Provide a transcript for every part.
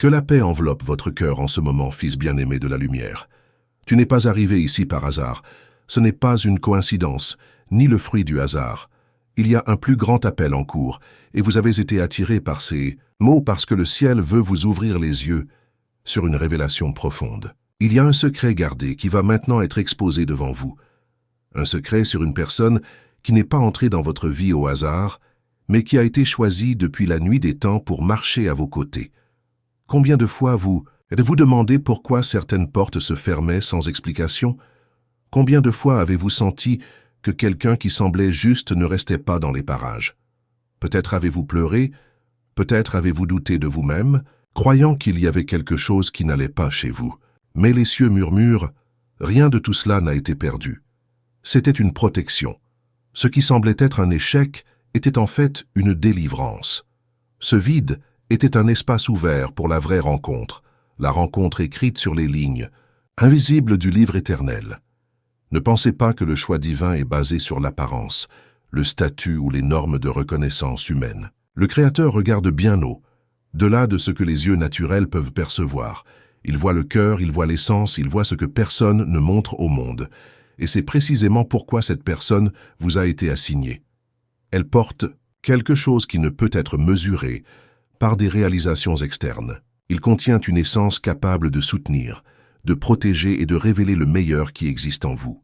Que la paix enveloppe votre cœur en ce moment, fils bien-aimé de la lumière. Tu n'es pas arrivé ici par hasard. Ce n'est pas une coïncidence, ni le fruit du hasard. Il y a un plus grand appel en cours, et vous avez été attiré par ces mots parce que le ciel veut vous ouvrir les yeux sur une révélation profonde. Il y a un secret gardé qui va maintenant être exposé devant vous. Un secret sur une personne qui n'est pas entrée dans votre vie au hasard, mais qui a été choisie depuis la nuit des temps pour marcher à vos côtés. Combien de fois vous demandé pourquoi certaines portes se fermaient sans explication? Combien de fois avez-vous senti que quelqu'un qui semblait juste ne restait pas dans les parages? Peut-être avez-vous pleuré, peut-être avez-vous douté de vous-même, croyant qu'il y avait quelque chose qui n'allait pas chez vous. Mais les cieux murmurent, rien de tout cela n'a été perdu. C'était une protection. Ce qui semblait être un échec était en fait une délivrance. Ce vide était un espace ouvert pour la vraie rencontre, la rencontre écrite sur les lignes, invisibles du livre éternel. Ne pensez pas que le choix divin est basé sur l'apparence, le statut ou les normes de reconnaissance humaine. Le Créateur regarde bien haut, de-delà de ce que les yeux naturels peuvent percevoir. Il voit le cœur, il voit l'essence, il voit ce que personne ne montre au monde. Et c'est précisément pourquoi cette personne vous a été assignée. Elle porte quelque chose qui ne peut être mesuré par des réalisations externes. Il contient une essence capable de soutenir, de protéger et de révéler le meilleur qui existe en vous.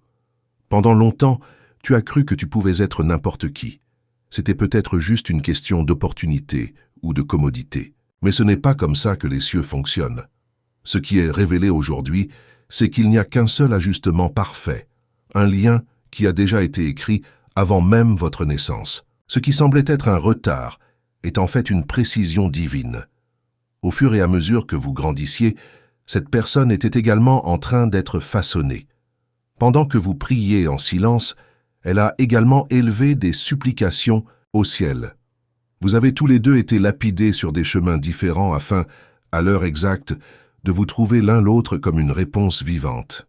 Pendant longtemps, tu as cru que tu pouvais être n'importe qui. C'était peut-être juste une question d'opportunité ou de commodité. Mais ce n'est pas comme ça que les cieux fonctionnent. Ce qui est révélé aujourd'hui, c'est qu'il n'y a qu'un seul ajustement parfait, un lien qui a déjà été écrit avant même votre naissance. Ce qui semblait être un retard est en fait une précision divine. Au fur et à mesure que vous grandissiez, cette personne était également en train d'être façonnée. Pendant que vous priez en silence, elle a également élevé des supplications au ciel. Vous avez tous les deux été lapidés sur des chemins différents afin, à l'heure exacte, de vous trouver l'un l'autre comme une réponse vivante.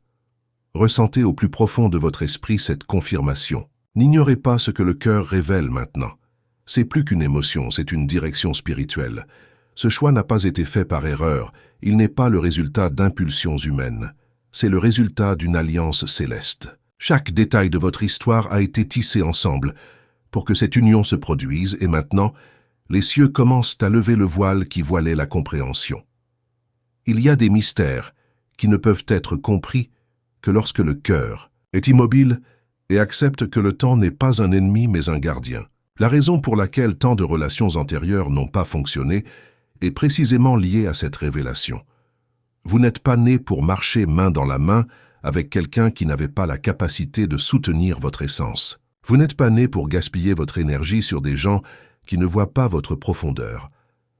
Ressentez au plus profond de votre esprit cette confirmation. N'ignorez pas ce que le cœur révèle maintenant. C'est plus qu'une émotion, c'est une direction spirituelle. Ce choix n'a pas été fait par erreur, il n'est pas le résultat d'impulsions humaines. C'est le résultat d'une alliance céleste. Chaque détail de votre histoire a été tissé ensemble pour que cette union se produise et maintenant, les cieux commencent à lever le voile qui voilait la compréhension. Il y a des mystères qui ne peuvent être compris que lorsque le cœur est immobile et accepte que le temps n'est pas un ennemi mais un gardien. La raison pour laquelle tant de relations antérieures n'ont pas fonctionné est précisément liée à cette révélation. Vous n'êtes pas né pour marcher main dans la main avec quelqu'un qui n'avait pas la capacité de soutenir votre essence. Vous n'êtes pas né pour gaspiller votre énergie sur des gens qui ne voient pas votre profondeur.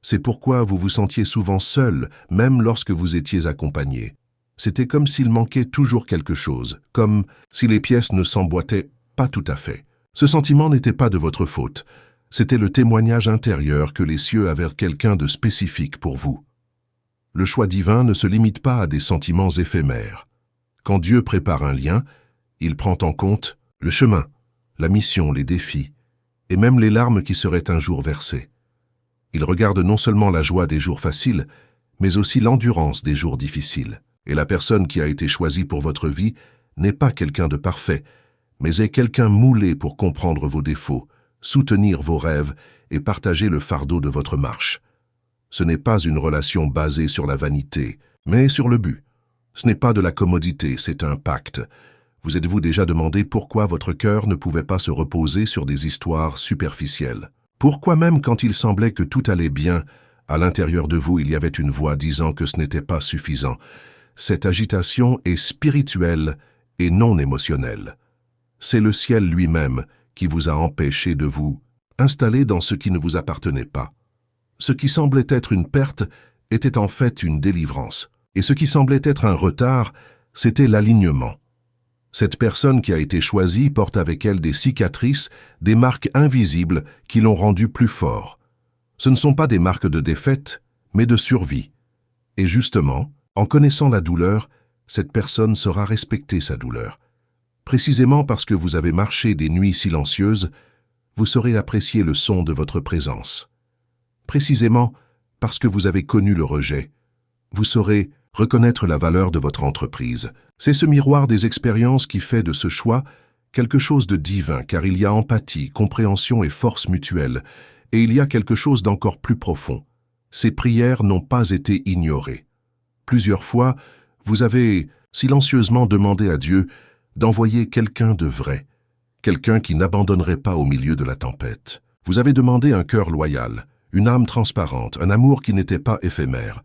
C'est pourquoi vous vous sentiez souvent seul, même lorsque vous étiez accompagné. C'était comme s'il manquait toujours quelque chose, comme si les pièces ne s'emboîtaient pas tout à fait. Ce sentiment n'était pas de votre faute. C'était le témoignage intérieur que les cieux avaient quelqu'un de spécifique pour vous. Le choix divin ne se limite pas à des sentiments éphémères. Quand Dieu prépare un lien, il prend en compte le chemin, la mission, les défis, et même les larmes qui seraient un jour versées. Il regarde non seulement la joie des jours faciles, mais aussi l'endurance des jours difficiles. Et la personne qui a été choisie pour votre vie n'est pas quelqu'un de parfait, mais est quelqu'un moulé pour comprendre vos défauts, soutenir vos rêves et partager le fardeau de votre marche. Ce n'est pas une relation basée sur la vanité, mais sur le but. Ce n'est pas de la commodité, c'est un pacte. Vous êtes-vous déjà demandé pourquoi votre cœur ne pouvait pas se reposer sur des histoires superficielles? Pourquoi même quand il semblait que tout allait bien, à l'intérieur de vous il y avait une voix disant que ce n'était pas suffisant? Cette agitation est spirituelle et non émotionnelle. C'est le ciel lui-même qui vous a empêché de vous installer dans ce qui ne vous appartenait pas. Ce qui semblait être une perte était en fait une délivrance. Et ce qui semblait être un retard, c'était l'alignement. Cette personne qui a été choisie porte avec elle des cicatrices, des marques invisibles qui l'ont rendu plus fort. Ce ne sont pas des marques de défaite, mais de survie. Et justement, en connaissant la douleur, cette personne saura respecter sa douleur. Précisément parce que vous avez marché des nuits silencieuses, vous saurez apprécier le son de votre présence. Précisément parce que vous avez connu le rejet, vous saurez reconnaître la valeur de votre entreprise. C'est ce miroir des expériences qui fait de ce choix quelque chose de divin, car il y a empathie, compréhension et force mutuelle, et il y a quelque chose d'encore plus profond. Ces prières n'ont pas été ignorées. Plusieurs fois, vous avez silencieusement demandé à Dieu d'envoyer quelqu'un de vrai, quelqu'un qui n'abandonnerait pas au milieu de la tempête. Vous avez demandé un cœur loyal, une âme transparente, un amour qui n'était pas éphémère.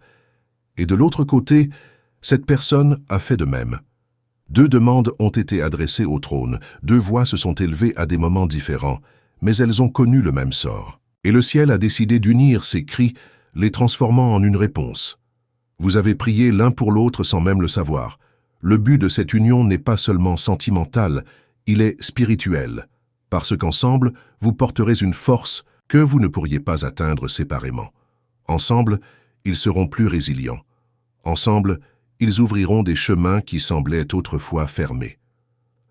Et de l'autre côté, cette personne a fait de même. 2 demandes ont été adressées au trône, 2 voix se sont élevées à des moments différents, mais elles ont connu le même sort. Et le ciel a décidé d'unir ces cris, les transformant en une réponse. Vous avez prié l'un pour l'autre sans même le savoir. Le but de cette union n'est pas seulement sentimental, il est spirituel, parce qu'ensemble, vous porterez une force que vous ne pourriez pas atteindre séparément. Ensemble, ils seront plus résilients. Ensemble, ils ouvriront des chemins qui semblaient autrefois fermés.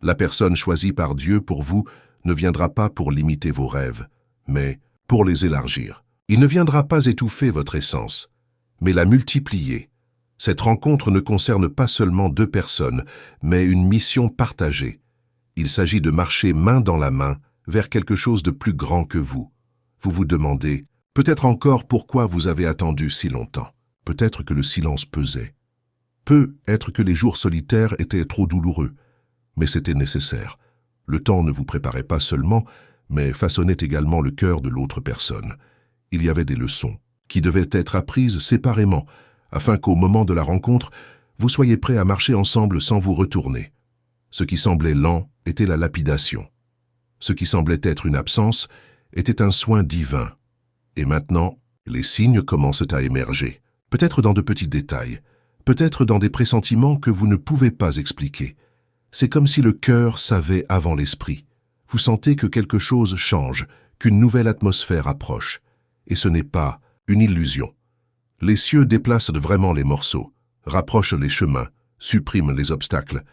La personne choisie par Dieu pour vous ne viendra pas pour limiter vos rêves, mais pour les élargir. Il ne viendra pas étouffer votre essence, mais la multiplier. Cette rencontre ne concerne pas seulement 2 personnes, mais une mission partagée. Il s'agit de marcher main dans la main vers quelque chose de plus grand que vous. Vous vous demandez, peut-être encore pourquoi vous avez attendu si longtemps. Peut-être que le silence pesait. Peut-être que les jours solitaires étaient trop douloureux, mais c'était nécessaire. Le temps ne vous préparait pas seulement, mais façonnait également le cœur de l'autre personne. Il y avait des leçons qui devaient être apprises séparément, afin qu'au moment de la rencontre, vous soyez prêts à marcher ensemble sans vous retourner. Ce qui semblait lent était la lapidation. Ce qui semblait être une absence était un soin divin. Et maintenant, les signes commencent à émerger, peut-être dans de petits détails, peut-être dans des pressentiments que vous ne pouvez pas expliquer. C'est comme si le cœur savait avant l'esprit. Vous sentez que quelque chose change, qu'une nouvelle atmosphère approche. Et ce n'est pas une illusion. Les cieux déplacent vraiment les morceaux, rapprochent les chemins, suppriment les obstacles.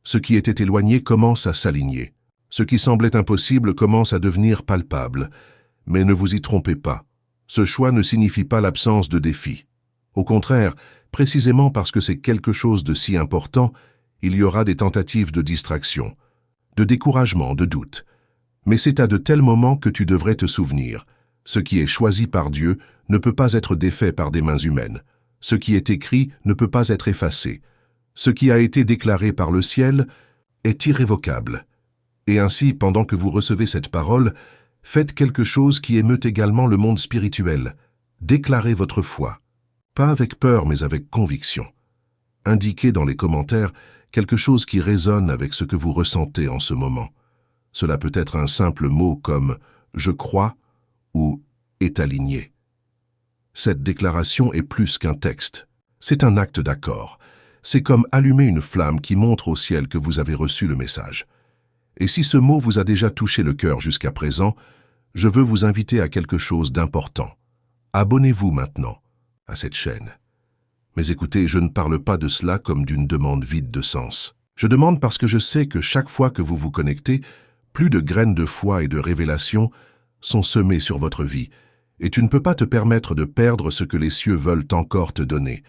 Ce qui était éloigné commence à s'aligner. Ce qui semblait impossible commence à devenir palpable. Mais ne vous y trompez pas. Ce choix ne signifie pas l'absence de défis. Au contraire, précisément parce que c'est quelque chose de si important, il y aura des tentatives de distraction, de découragement, de doute. Mais c'est à de tels moments que tu devrais te souvenir. Ce qui est choisi par Dieu ne peut pas être défait par des mains humaines. Ce qui est écrit ne peut pas être effacé. Ce qui a été déclaré par le ciel est irrévocable. Et ainsi, pendant que vous recevez cette parole, faites quelque chose qui émeut également le monde spirituel. Déclarez votre foi. Pas avec peur, mais avec conviction. Indiquez dans les commentaires quelque chose qui résonne avec ce que vous ressentez en ce moment. Cela peut être un simple mot comme « je crois » ou « est aligné ». Cette déclaration est plus qu'un texte. C'est un acte d'accord. C'est comme allumer une flamme qui montre au ciel que vous avez reçu le message. Et si ce mot vous a déjà touché le cœur jusqu'à présent, je veux vous inviter à quelque chose d'important. Abonnez-vous maintenant à cette chaîne. Mais écoutez, je ne parle pas de cela comme d'une demande vide de sens. Je demande parce que je sais que chaque fois que vous vous connectez, plus de graines de foi et de révélation sont semées sur votre vie, et tu ne peux pas te permettre de perdre ce que les cieux veulent encore te donner.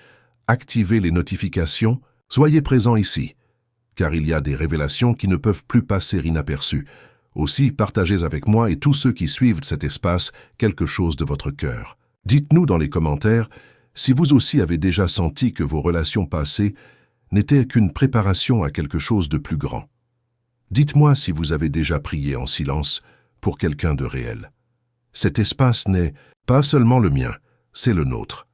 Activez les notifications, soyez présents ici, car il y a des révélations qui ne peuvent plus passer inaperçues. Aussi, partagez avec moi et tous ceux qui suivent cet espace quelque chose de votre cœur. Dites-nous dans les commentaires si vous aussi avez déjà senti que vos relations passées n'étaient qu'une préparation à quelque chose de plus grand. Dites-moi si vous avez déjà prié en silence pour quelqu'un de réel. Cet espace n'est pas seulement le mien, c'est le nôtre.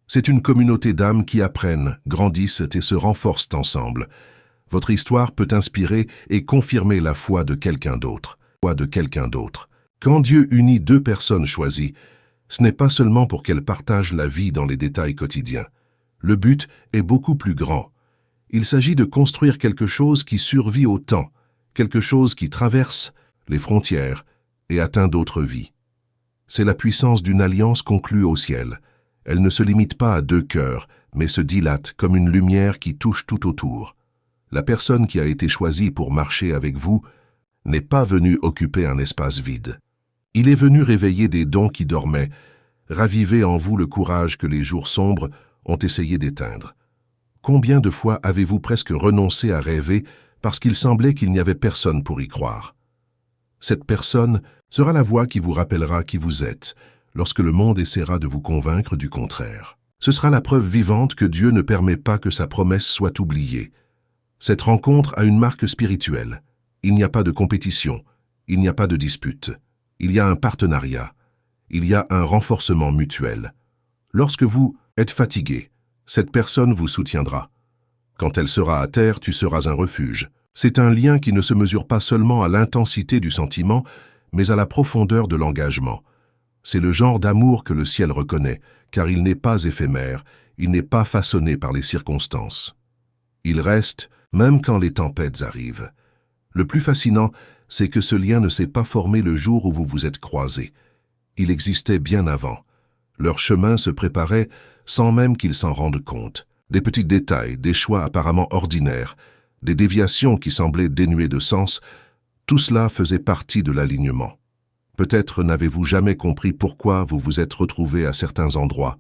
C'est une communauté d'âmes qui apprennent, grandissent et se renforcent ensemble. Votre histoire peut inspirer et confirmer la foi de quelqu'un d'autre. Quand Dieu unit 2 personnes choisies, ce n'est pas seulement pour qu'elles partagent la vie dans les détails quotidiens. Le but est beaucoup plus grand. Il s'agit de construire quelque chose qui survit au temps, quelque chose qui traverse les frontières et atteint d'autres vies. C'est la puissance d'une alliance conclue au ciel. Elle ne se limite pas à 2 cœurs, mais se dilate comme une lumière qui touche tout autour. La personne qui a été choisie pour marcher avec vous n'est pas venue occuper un espace vide. Il est venu réveiller des dons qui dormaient, raviver en vous le courage que les jours sombres ont essayé d'éteindre? Combien de fois avez-vous presque renoncé à rêver parce qu'il semblait qu'il n'y avait personne pour y croire? Cette personne sera la voix qui vous rappellera qui vous êtes lorsque le monde essaiera de vous convaincre du contraire. Ce sera la preuve vivante que Dieu ne permet pas que sa promesse soit oubliée. Cette rencontre a une marque spirituelle. Il n'y a pas de compétition, il n'y a pas de dispute. Il y a un partenariat, il y a un renforcement mutuel. Lorsque vous êtes fatigué, cette personne vous soutiendra. Quand elle sera à terre, tu seras un refuge. C'est un lien qui ne se mesure pas seulement à l'intensité du sentiment, mais à la profondeur de l'engagement. C'est le genre d'amour que le ciel reconnaît, car il n'est pas éphémère, il n'est pas façonné par les circonstances. Il reste, même quand les tempêtes arrivent. Le plus fascinant, c'est que ce lien ne s'est pas formé le jour où vous vous êtes croisés. Il existait bien avant. Leur chemin se préparait sans même qu'ils s'en rendent compte. Des petits détails, des choix apparemment ordinaires, des déviations qui semblaient dénuées de sens, tout cela faisait partie de l'alignement. Peut-être n'avez-vous jamais compris pourquoi vous vous êtes retrouvés à certains endroits,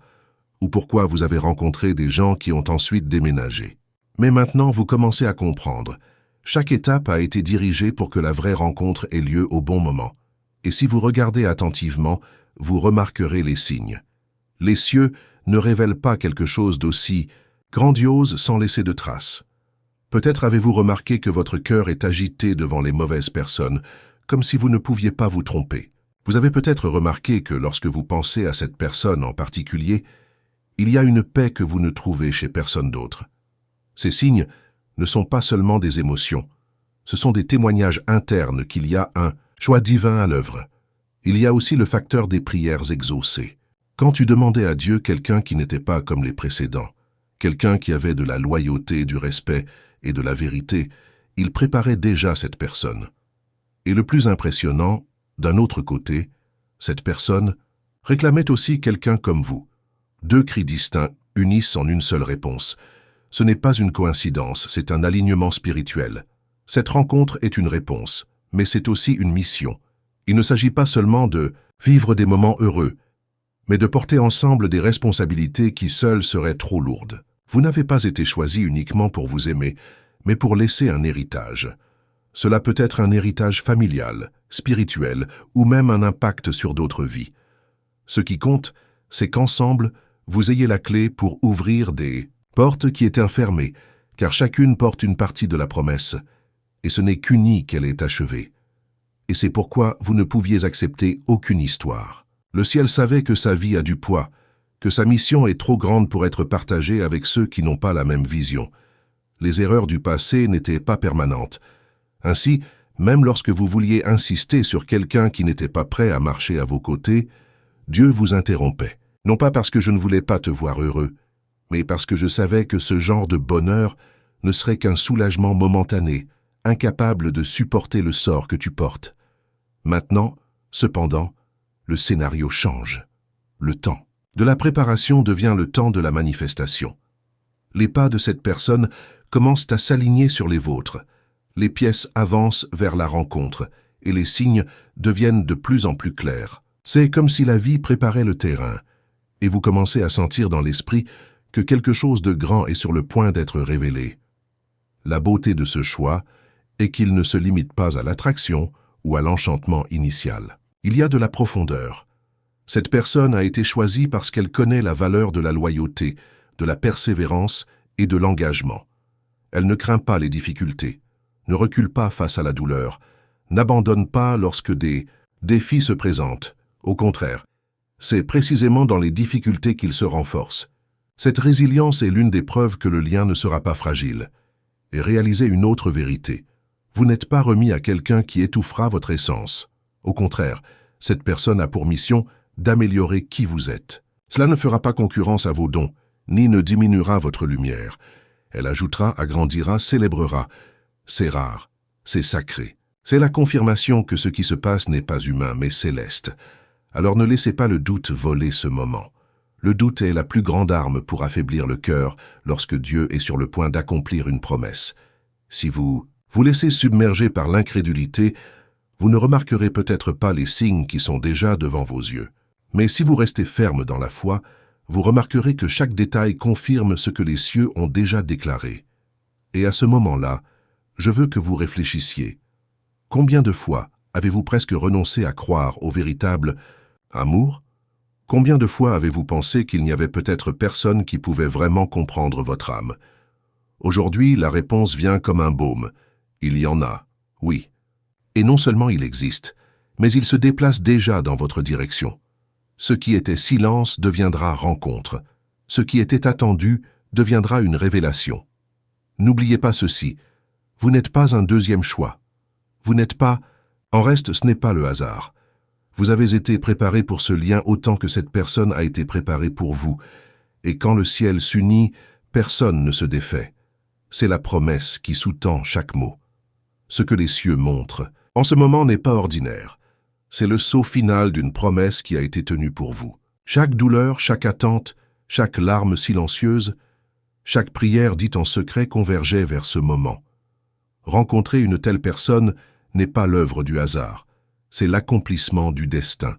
ou pourquoi vous avez rencontré des gens qui ont ensuite déménagé. Mais maintenant, vous commencez à comprendre. Chaque étape a été dirigée pour que la vraie rencontre ait lieu au bon moment. Et si vous regardez attentivement, vous remarquerez les signes. Les cieux ne révèlent pas quelque chose d'aussi grandiose sans laisser de traces. Peut-être avez-vous remarqué que votre cœur est agité devant les mauvaises personnes, comme si vous ne pouviez pas vous tromper. Vous avez peut-être remarqué que lorsque vous pensez à cette personne en particulier, il y a une paix que vous ne trouvez chez personne d'autre. Ces signes ne sont pas seulement des émotions, ce sont des témoignages internes qu'il y a un choix divin à l'œuvre. Il y a aussi le facteur des prières exaucées. Quand tu demandais à Dieu quelqu'un qui n'était pas comme les précédents, quelqu'un qui avait de la loyauté, du respect et de la vérité, il préparait déjà cette personne. Et le plus impressionnant, d'un autre côté, cette personne réclamait aussi quelqu'un comme vous. Deux cris distincts unissent en une seule réponse. Ce n'est pas une coïncidence, c'est un alignement spirituel. Cette rencontre est une réponse, mais c'est aussi une mission. Il ne s'agit pas seulement de vivre des moments heureux, mais de porter ensemble des responsabilités qui seules seraient trop lourdes. Vous n'avez pas été choisi uniquement pour vous aimer, mais pour laisser un héritage. Cela peut être un héritage familial, spirituel, ou même un impact sur d'autres vies. Ce qui compte, c'est qu'ensemble, vous ayez la clé pour ouvrir des porte qui étaient fermée, car chacune porte une partie de la promesse, et ce n'est qu'unie qu'elle est achevée. Et c'est pourquoi vous ne pouviez accepter aucune histoire. Le ciel savait que sa vie a du poids, que sa mission est trop grande pour être partagée avec ceux qui n'ont pas la même vision. Les erreurs du passé n'étaient pas permanentes. Ainsi, même lorsque vous vouliez insister sur quelqu'un qui n'était pas prêt à marcher à vos côtés, Dieu vous interrompait. Non pas parce que je ne voulais pas te voir heureux, mais parce que je savais que ce genre de bonheur ne serait qu'un soulagement momentané, incapable de supporter le sort que tu portes. Maintenant, cependant, le scénario change. Le temps de la préparation devient le temps de la manifestation. Les pas de cette personne commencent à s'aligner sur les vôtres. Les pièces avancent vers la rencontre et les signes deviennent de plus en plus clairs. C'est comme si la vie préparait le terrain et vous commencez à sentir dans l'esprit que quelque chose de grand est sur le point d'être révélé. La beauté de ce choix est qu'il ne se limite pas à l'attraction ou à l'enchantement initial. Il y a de la profondeur. Cette personne a été choisie parce qu'elle connaît la valeur de la loyauté, de la persévérance et de l'engagement. Elle ne craint pas les difficultés, ne recule pas face à la douleur, n'abandonne pas lorsque des défis se présentent. Au contraire, c'est précisément dans les difficultés qu'il se renforce. Cette résilience est l'une des preuves que le lien ne sera pas fragile. Et réalisez une autre vérité. Vous n'êtes pas remis à quelqu'un qui étouffera votre essence. Au contraire, cette personne a pour mission d'améliorer qui vous êtes. Cela ne fera pas concurrence à vos dons, ni ne diminuera votre lumière. Elle ajoutera, agrandira, célébrera. C'est rare, c'est sacré. C'est la confirmation que ce qui se passe n'est pas humain, mais céleste. Alors ne laissez pas le doute voler ce moment. Le doute est la plus grande arme pour affaiblir le cœur lorsque Dieu est sur le point d'accomplir une promesse. Si vous vous laissez submerger par l'incrédulité, vous ne remarquerez peut-être pas les signes qui sont déjà devant vos yeux. Mais si vous restez ferme dans la foi, vous remarquerez que chaque détail confirme ce que les cieux ont déjà déclaré. Et à ce moment-là, je veux que vous réfléchissiez. Combien de fois avez-vous presque renoncé à croire au véritable amour? Combien de fois avez-vous pensé qu'il n'y avait peut-être personne qui pouvait vraiment comprendre votre âme? Aujourd'hui, la réponse vient comme un baume. Il y en a, oui. Et non seulement il existe, mais il se déplace déjà dans votre direction. Ce qui était silence deviendra rencontre. Ce qui était attendu deviendra une révélation. N'oubliez pas ceci, vous n'êtes pas un deuxième choix. Vous n'êtes pas... En reste, ce n'est pas le hasard. Vous avez été préparé pour ce lien autant que cette personne a été préparée pour vous. Et quand le ciel s'unit, personne ne se défait. C'est la promesse qui sous-tend chaque mot. Ce que les cieux montrent, en ce moment, n'est pas ordinaire. C'est le sceau final d'une promesse qui a été tenue pour vous. Chaque douleur, chaque attente, chaque larme silencieuse, chaque prière dite en secret convergeait vers ce moment. Rencontrer une telle personne n'est pas l'œuvre du hasard, c'est l'accomplissement du destin.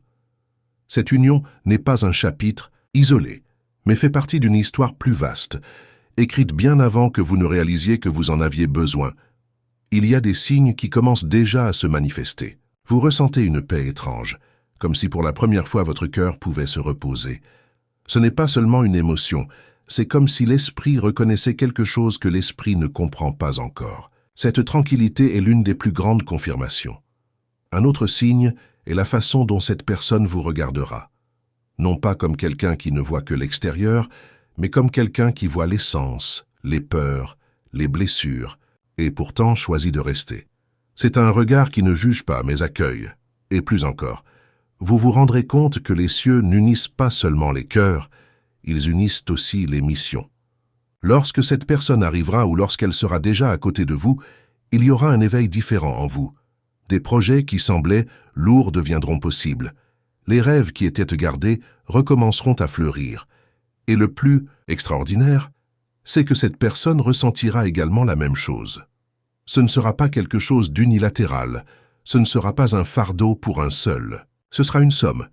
Cette union n'est pas un chapitre isolé, mais fait partie d'une histoire plus vaste, écrite bien avant que vous ne réalisiez que vous en aviez besoin. Il y a des signes qui commencent déjà à se manifester. Vous ressentez une paix étrange, comme si pour la première fois votre cœur pouvait se reposer. Ce n'est pas seulement une émotion, c'est comme si l'esprit reconnaissait quelque chose que l'esprit ne comprend pas encore. Cette tranquillité est l'une des plus grandes confirmations. Un autre signe est la façon dont cette personne vous regardera. Non pas comme quelqu'un qui ne voit que l'extérieur, mais comme quelqu'un qui voit l'essence, les peurs, les blessures, et pourtant choisit de rester. C'est un regard qui ne juge pas, mais accueille. Et plus encore, vous vous rendrez compte que les cieux n'unissent pas seulement les cœurs, ils unissent aussi les missions. Lorsque cette personne arrivera ou lorsqu'elle sera déjà à côté de vous, il y aura un éveil différent en vous. Des projets qui semblaient lourds deviendront possibles. Les rêves qui étaient gardés recommenceront à fleurir. Et le plus extraordinaire, c'est que cette personne ressentira également la même chose. Ce ne sera pas quelque chose d'unilatéral, ce ne sera pas un fardeau pour un seul. Ce sera une somme,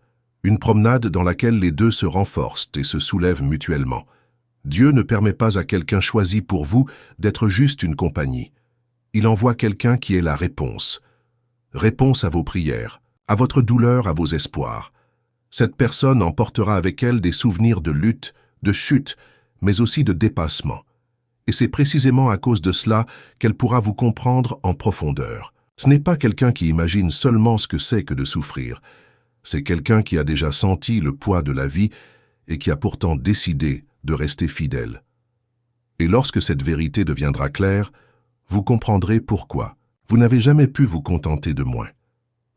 une promenade dans laquelle les deux se renforcent et se soulèvent mutuellement. Dieu ne permet pas à quelqu'un choisi pour vous d'être juste une compagnie. Il envoie quelqu'un qui est la réponse. Réponse à vos prières, à votre douleur, à vos espoirs. Cette personne emportera avec elle des souvenirs de lutte, de chute, mais aussi de dépassement. Et c'est précisément à cause de cela qu'elle pourra vous comprendre en profondeur. Ce n'est pas quelqu'un qui imagine seulement ce que c'est que de souffrir. C'est quelqu'un qui a déjà senti le poids de la vie et qui a pourtant décidé de rester fidèle. Et lorsque cette vérité deviendra claire, vous comprendrez pourquoi. Vous n'avez jamais pu vous contenter de moins.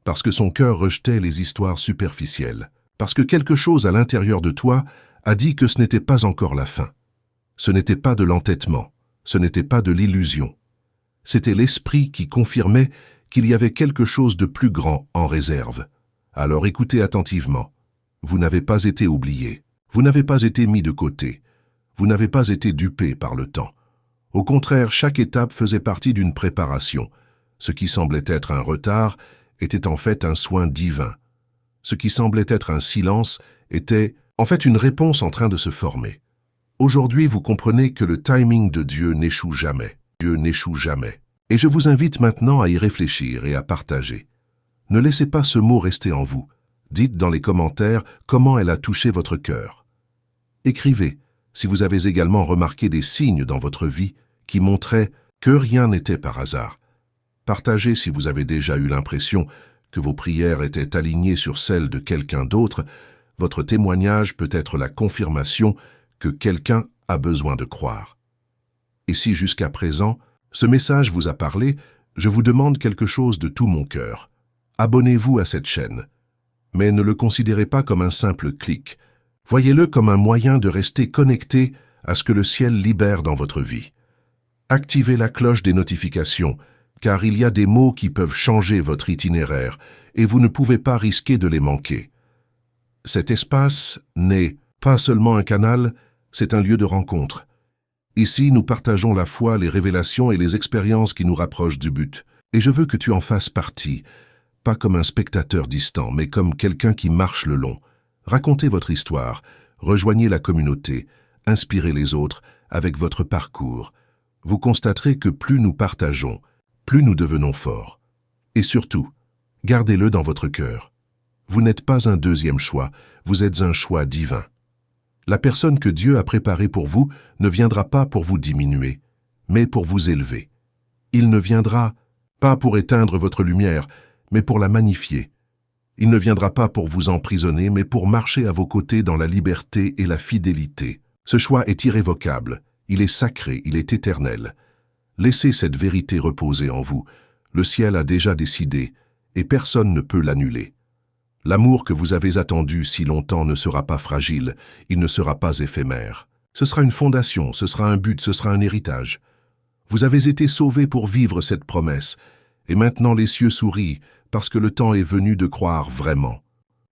Parce que son cœur rejetait les histoires superficielles. Parce que quelque chose à l'intérieur de toi a dit que ce n'était pas encore la fin. Ce n'était pas de l'entêtement, ce n'était pas de l'illusion. C'était l'esprit qui confirmait qu'il y avait quelque chose de plus grand en réserve. Alors écoutez attentivement. Vous n'avez pas été oublié, vous n'avez pas été mis de côté, vous n'avez pas été dupé par le temps. Au contraire, chaque étape faisait partie d'une préparation. Ce qui semblait être un retard était en fait un soin divin. Ce qui semblait être un silence était en fait une réponse en train de se former. Aujourd'hui, vous comprenez que le timing de Dieu n'échoue jamais. Dieu n'échoue jamais. Et je vous invite maintenant à y réfléchir et à partager. Ne laissez pas ce mot rester en vous. Dites dans les commentaires comment elle a touché votre cœur. Écrivez si vous avez également remarqué des signes dans votre vie qui montraient que rien n'était par hasard. Partagez si vous avez déjà eu l'impression que vos prières étaient alignées sur celles de quelqu'un d'autre. Votre témoignage peut être la confirmation que quelqu'un a besoin de croire. Et si jusqu'à présent, ce message vous a parlé, je vous demande quelque chose de tout mon cœur. Abonnez-vous à cette chaîne. Mais ne le considérez pas comme un simple clic. Voyez-le comme un moyen de rester connecté à ce que le ciel libère dans votre vie. Activez la cloche des notifications, car il y a des mots qui peuvent changer votre itinéraire et vous ne pouvez pas risquer de les manquer. Cet espace n'est pas seulement un canal, c'est un lieu de rencontre. Ici, nous partageons la foi, les révélations et les expériences qui nous rapprochent du but. Et je veux que tu en fasses partie, pas comme un spectateur distant, mais comme quelqu'un qui marche le long. Racontez votre histoire, Rejoignez la communauté, inspirez les autres avec votre parcours. Vous constaterez que plus nous partageons, plus nous devenons forts. Et surtout, gardez-le dans votre cœur. Vous n'êtes pas un deuxième choix, vous êtes un choix divin. La personne que Dieu a préparée pour vous ne viendra pas pour vous diminuer, mais pour vous élever. Il ne viendra pas pour éteindre votre lumière, mais pour la magnifier. Il ne viendra pas pour vous emprisonner, mais pour marcher à vos côtés dans la liberté et la fidélité. Ce choix est irrévocable, il est sacré, il est éternel. Laissez cette vérité reposer en vous. Le ciel a déjà décidé, et personne ne peut l'annuler. L'amour que vous avez attendu si longtemps ne sera pas fragile, il ne sera pas éphémère. Ce sera une fondation, ce sera un but, ce sera un héritage. Vous avez été sauvés pour vivre cette promesse, et maintenant les cieux sourient, parce que le temps est venu de croire vraiment.